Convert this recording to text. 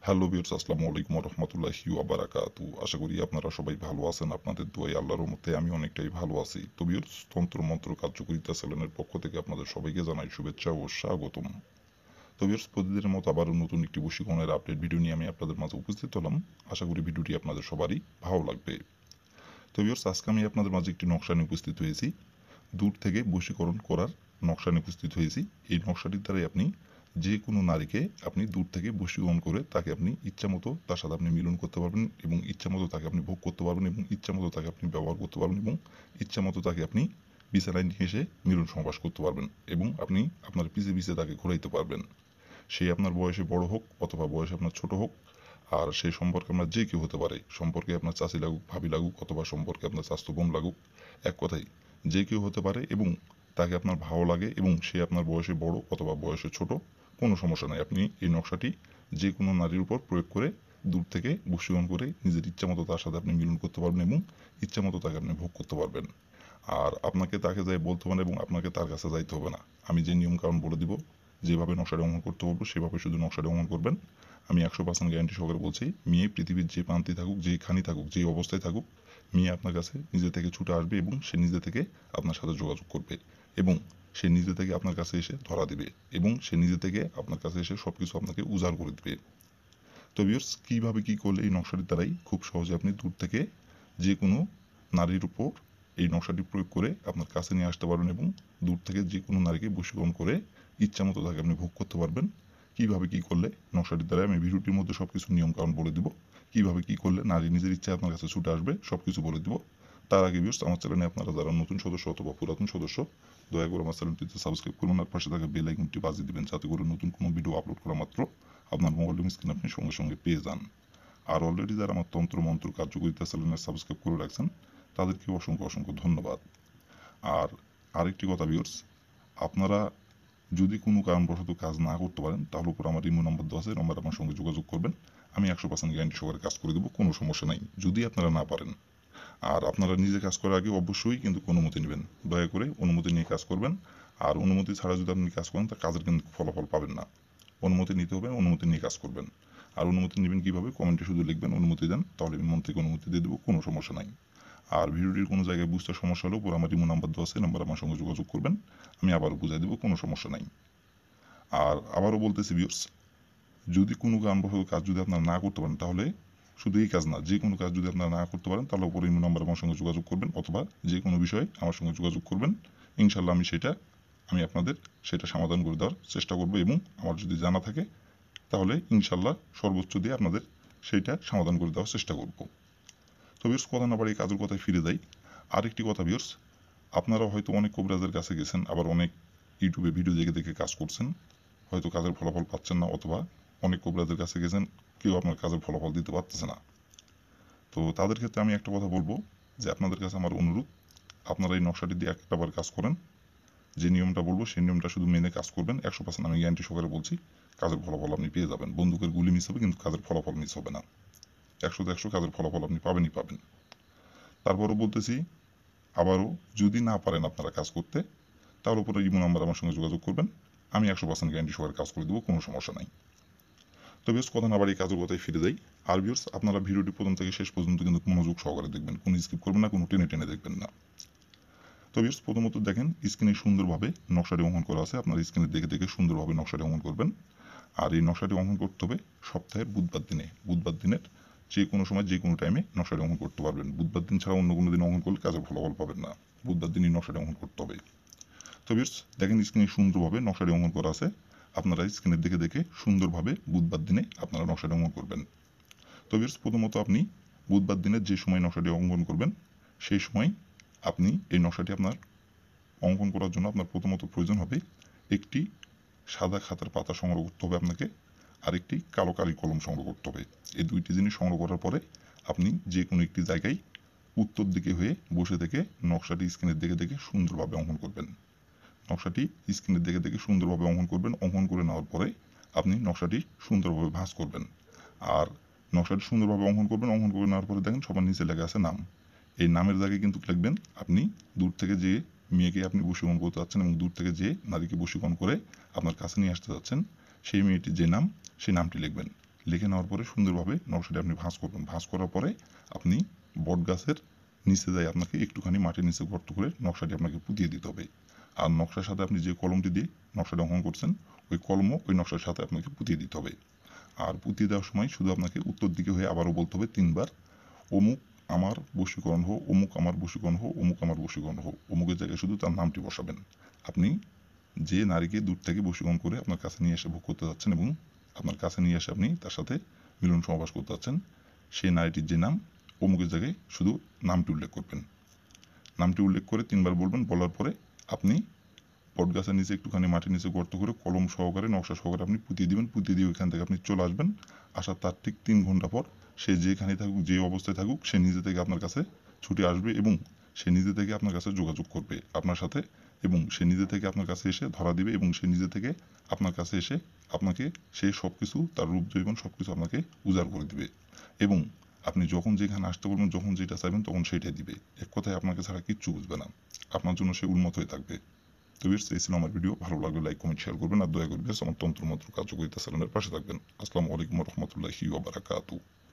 Hello viewers, আসসালামু আলাইকুম ওয়া রাহমাতুল্লাহি ওয়া বারাকাতুহু। আশা করি আপনারা সবাই ভালো আছেন। আপনাদের দোয়ায় আল্লাহর রহমতে আমি অনেকটাই ভালো আছি। তো ভিউয়ার্স, তন্ত্র মন্ত্র কার্যকরিতা চ্যানেলের পক্ষ থেকে আপনাদের সবাইকে জানাই শুভেচ্ছা ও স্বাগতম। তো ভিউয়ার্স, প্রতিদিনের মতো আবারও নতুন একটি বশীকরণের আপডেট ভিডিও নিয়ে আমি আপনাদের মাঝে উপস্থিত হলাম। আশা করি ভিডিওটি আপনাদের সবারই ভালো লাগবে। তো ভিউয়ার্স, আজকে আমি আপনাদের মাঝে একটি নকশা নিয়ে উপস্থিত হয়েছি। দূর থেকে বশীকরণ করার নকশা নিয়ে উপস্থিত হয়েছি। এই নকশাটির দ্বারাই আপনি যে কোনো নারীকে আপনি দূর থেকে বশীকরণ করে তাকে আপনি ইচ্ছামতো তার সাথে আপনি মিলন করতে পারবেন এবং ইচ্ছামতো তাকে আপনি ভোগ করতে পারবেন এবং ইচ্ছামতো তাকে আপনি ব্যবহার করতে পারবেন এবং ইচ্ছামতো তাকে আপনি বিছানায় নিয়ে এসে মিলন সমাবাস করতে পারবেন এবং আপনি আপনার পিছে পিছে তাকে ঘোরাইতে পারবেন। সে আপনার বয়সে বড় হোক অথবা বয়সে আপনার ছোট হোক, আর সেই সম্পর্কে আপনার যে কেউ হতে পারে। সম্পর্কে আপনার চাচি লাগুক, ভাবি লাগুক অথবা সম্পর্কে আপনার স্বাস্থ্য বোন লাগুক, এক কথায় যে কেউ হতে পারে এবং তাকে আপনার ভালো লাগে এবং সে আপনার বয়সে বড় অথবা বয়সে ছোট, কোনো সমস্যা নাই। আপনি এই নকশাটি যে কোনো নারীর উপর প্রয়োগ করে দূর থেকে বশীকরণ করে নিজের ইচ্ছামতো তার সাথে আপনি মিলন করতে পারবেন এবং ইচ্ছামতো তাকে আপনি ভোগ করতে পারবেন। আর আপনাকে তাকে যাই বলতে হবে না এবং আপনাকে তার কাছে যাইতে হবে না। আমি যে নিয়মকানুন বলে দিব, যেভাবে নকশাটি অঙ্কন করতে বলবো সেভাবে শুধু নকশাটি অঙ্কন করবেন। আমি 100% গ্যারান্টি সহকারে বলছি, মেয়ে পৃথিবীর যে প্রান্তে থাকুক, যেখানে থাকুক, যে অবস্থায় থাকুক, মেয়ে আপনার কাছে নিজে থেকে ছুটে আসবে এবং সে নিজে থেকে আপনার সাথে যোগাযোগ করবে এবং সে নিজে থেকে আপনার কাছে এসে ধরা দিবে এবং সে নিজে থেকে আপনার কাছে এসে সব কিছু আপনাকে উজাড় করে দিবে। তো ভিউয়ার্স, কীভাবে কী করলে এই নকশাটির দ্বারাই খুব সহজে আপনি দূর থেকে যে কোনো নারীর উপর এই নকশাটি প্রয়োগ করে আপনার কাছে নিয়ে আসতে পারবেন এবং দূর থেকে যে কোনো নারীকে বশীকরণ করে ইচ্ছামতো তাকে আপনি ভোগ করতে পারবেন। কীভাবে কী করলে নকশাটির দ্বারা আমি ভিডিওটির মধ্যে সব কিছু নিয়মকানুন বলে দিব। কীভাবে কী করলে নারী নিজের ইচ্ছায় আপনার কাছে ছুটে আসবে সব কিছু বলে দিব। তার আগে ভিউয়ার্স, আমার চ্যানেলে আপনারা যারা নতুন সদস্য অথবা পুরাতন সদস্য, দয়া করে আমার চ্যানেলটিতে সাবস্ক্রাইব করুন আর পাশে থাকা বেল আইকনটি বাজিয়ে দিবেন, যাতে করে নতুন কোনো ভিডিও আপলোড করা মাত্র আপনার মোবাইল স্ক্রিন আপনি সঙ্গে সঙ্গে পেয়ে যান। আর অলরেডি যারা আমার তন্ত্র মন্ত্র কার্যকরিতা চ্যানেলে সাবস্ক্রাইব করে রাখছেন তাদেরকে অসংখ্য অসংখ্য ধন্যবাদ। আর আরেকটি কথা ভিউয়ার্স, আপনারা যদি কোনো কারণবশত কাজ না করতে পারেন তাহলে উপর আমার ইমো নম্বর দেওয়া আছে, নম্বর আমার সঙ্গে যোগাযোগ করবেন। আমি 100% গ্যারান্টি সহকারে কাজ করে দেবো, কোনো সমস্যা নাই যদি আপনারা না পারেন। আর আপনারা নিজে কাজ করার আগে অবশ্যই কিন্তু অনুমতি নেবেন। দয়া করে অনুমতি নিয়ে কাজ করবেন। আর অনুমতি ছাড়া যদি আপনি কাজ করেন তা কাজের কিন্তু ফলাফল পাবেন না। অনুমতি নিতে হবে, অনুমতি নিয়ে কাজ করবেন। আর অনুমতি নেবেন কীভাবে? কমেন্টে শুধু লিখবেন অনুমতি দেন, তাহলে আমি মন থেকে অনুমতি দিয়ে দেবো, কোনো সমস্যা নাই। আর ভিডিওটির কোনো জায়গায় বুঝতে সমস্যা হলেও পুরো আমার ইমো নাম্বার দেওয়া আছে, নাম্বার আমার সঙ্গে যোগাযোগ করবেন। আমি আবারও বুঝাই দেবো, কোনো সমস্যা নাই। আর আবারও বলতেছি ভিউয়ার্স, যদি কোনো কারণবশত কাজ যদি আপনারা না করতে পারেন তাহলে শুধু এই কাজ না, যে কোনো কাজ যদি আপনারা না করতে পারেন তাহলে উপরে ইমো নাম্বার আমার সঙ্গে যোগাযোগ করবেন অথবা যে কোনো বিষয়ে আমার সঙ্গে যোগাযোগ করবেন। ইনশাল্লাহ আমি আপনাদের সেটা সমাধান করে দেওয়ার চেষ্টা করব এবং আমার যদি জানা থাকে তাহলে ইনশাল্লাহ সর্বোচ্চ দিয়ে আপনাদের সেইটা সমাধান করে দেওয়ার চেষ্টা করব। তো ভিউয়ার্স, কথা না বাড়িয়ে কাজের কথায় ফিরে যাই। আরেকটি কথা ভিউয়ার্স, আপনারা হয়তো অনেক কবিরাজের কাছে গেছেন, আবার অনেক ইউটিউবে ভিডিও দেখে দেখে কাজ করছেন, হয়তো কাজের ফলাফল পাচ্ছেন না অথবা অনেক কবিরাজের কাছে গেছেন, কেউ আপনার কাজের ফলাফল দিতে পারতেছে না। তো তাদের ক্ষেত্রে আমি একটা কথা বলবো যে আপনাদের কাছে আমার অনুরোধ, আপনারা এই নকশাটি দিয়ে একটাবার কাজ করেন। যে নিয়মটা বলবো সেই নিয়মটা শুধু মেনে কাজ করবেন। 100% আমি গ্যারান্টি সহকারে বলছি, কাজের ফলাফল আপনি পেয়ে যাবেন। বন্দুকের গুলি মিস হবে কিন্তু কাজের ফলাফল মিস হবে না। 100-100 কাজের ফলাফল আপনি পাবেনই পাবেন। তারপরও বলতেছি, আবারও যদি না পারেন আপনারা কাজ করতে তার উপরে ইমো নাম্বার আমার সঙ্গে যোগাযোগ করবেন। আমি 100% গ্যারান্টি সহকারে কাজ করে দেবো, কোনো সমস্যা নাই। তো ভিউয়ার্স, কথা না বাড়িয়ে কাজের কথায় ফিরে যাই। আর ভিউয়ার্স, আপনারা ভিডিওটি প্রথম থেকে শেষ পর্যন্ত কিন্তু মনোযোগ সহকারে দেখবেন, কোনো স্কিপ করবেন না, কোনো টেনে টেনে দেখবেন না। তো ভিউয়ার্স, প্রথমত দেখেন স্ক্রিনে সুন্দরভাবে নকশাটি অঙ্কন করা আছে, আপনার স্ক্রিনে দেখে দেখে সুন্দরভাবে নকশাটি অঙ্কন করবেন। আর এই নকশাটি অঙ্কন করতে হবে সপ্তাহের বুধবার দিনে। বুধবার দিনের যে কোনো সময় যে কোনো টাইমে নকশাটি অঙ্কন করতে পারবেন। বুধবার দিন ছাড়া অন্য কোনো দিন অঙ্কন করলে কাজের ফলাফল পাবেন না। বুধবার দিনই নকশাটি অঙ্কন করতে হবে। তো ভিউয়ার্স, দেখেন স্ক্রিনে সুন্দরভাবে নকশাটি অঙ্কন করা আছে। আপনারা স্ক্রিনে দেখে দেখে সুন্দরভাবে বুধবার দিনে আপনারা নকশাটি অঙ্কন করবেন। তো ভিউয়ার্স, প্রথমত আপনি বুধবার দিনের যে সময় নকশাটি অঙ্কন করবেন সেই সময় আপনি এই নকশাটি আপনার অঙ্কন করার জন্য আপনার প্রথমত প্রয়োজন হবে একটি সাদা খাতার পাতা সংগ্রহ করতে হবে আপনাকে, আর একটি কালো কালি কলম সংগ্রহ করতে হবে। এই দুইটি জিনিস সংগ্রহ করার পরে আপনি যে কোনো একটি জায়গায় উত্তর দিকে হয়ে বসে থেকে নকশাটি স্ক্রিনের দেখে দেখে সুন্দরভাবে অঙ্কন করবেন। নকশাটি স্ক্রিনের দেখে দেখে সুন্দরভাবে অঙ্কন করবেন। অঙ্কন করে নেওয়ার পরে আপনি নকশাটি সুন্দরভাবে ভাঁজ করবেন। আর নকশাটি সুন্দরভাবে অঙ্কন করবেন। অঙ্কন করে নেওয়ার পরে দেখেন সবার নিচে লেখা আছে নাম। এই নামের জায়গায় কিন্তু লিখবেন আপনি দূর থেকে যে মেয়েকে আপনি বশীকরণ করতে যাচ্ছেন এবং দূর থেকে যে নারীকে বশীকরণ করে আপনার কাছে নিয়ে আসতে যাচ্ছেন সেই মেয়েটির যে নাম সেই নামটি লিখবেন। লিখে নেওয়ার পরে সুন্দরভাবে নকশাটি আপনি ভাঁজ করবেন। ভাঁজ করার পরে আপনি বট গাছের নিচে যাই আপনাকে একটুখানি মাটির নিচে গর্ত করে নকশাটি আপনাকে পুঁতিয়ে দিতে হবে। আর নকশার সাথে আপনি যে কলমটি দিয়ে নকশাটা অঙ্কন করছেন ওই কলমও ওই নকশার সাথে আপনাকে পুঁতিয়ে দিতে হবে। আর পুঁতিয়ে দেওয়ার সময় শুধু আপনাকে উত্তর দিকে হয়ে আবারও বলতে হবে 3 বার, অমুক আমার বশীকরণ হো, অমুক আমার বশীকরণ হো, অমুক আমার বশীকরণ হো। অমুকের জায়গায় শুধু তার নামটি বসাবেন। আপনি যে নারীকে দূর থেকে বশীকরণ করে আপনার কাছে নিয়ে এসে ভোগ করতে যাচ্ছেন এবং আপনার কাছে নিয়ে এসে আপনি তার সাথে মিলন সমাবাস করতে যাচ্ছেন, সেই নারীটির যে নাম অমুকের জায়গায় শুধু নামটি উল্লেখ করবেন। নামটি উল্লেখ করে 3 বার বলবেন। বলার পরে আপনি বটগাছের নিচে একটুখানি মাটির নিচে গর্ত করে কলম সহকারে নকশা সহকারে আপনি পুঁতিয়ে দিবেন। পুঁতিয়ে দিয়ে ওইখান থেকে আপনি চলে আসবেন। আসার তার ঠিক 3 ঘন্টা পর সে যেখানে থাকুক, যে অবস্থায় থাকুক, সে নিজে থেকে আপনার কাছে ছুটে আসবে এবং সে নিজে থেকে আপনার কাছে যোগাযোগ করবে আপনার সাথে এবং সে নিজে থেকে আপনার কাছে এসে ধরা দিবে এবং সে নিজে থেকে আপনার কাছে এসে আপনাকে সে সব কিছু তার রূপ যৌবন সব কিছু আপনাকে উজাড় করে দিবে এবং আপনি যখন যেখানে আসতে বলবেন, যখন যেটা চাইবেন তখন সেইটাই দিবে। এক কথায় আপনাকে ছাড়া কিচ্ছু বুঝবে না। আপনার জন্য সে উন্মত হয়ে থাকবে। তো ভিউয়ার্স, এই ছিল আমার ভিডিও। ভালো লাগলে লাইক কমেন্ট শেয়ার করবেন আর দয়া করে আমার তন্ত্র মন্ত্র কার্যকরিতা চ্যানেলের পাশে থাকবেন। আসসালামু আলাইকুম রহমতুল্লাহি ওয়া বারাকাতুহু।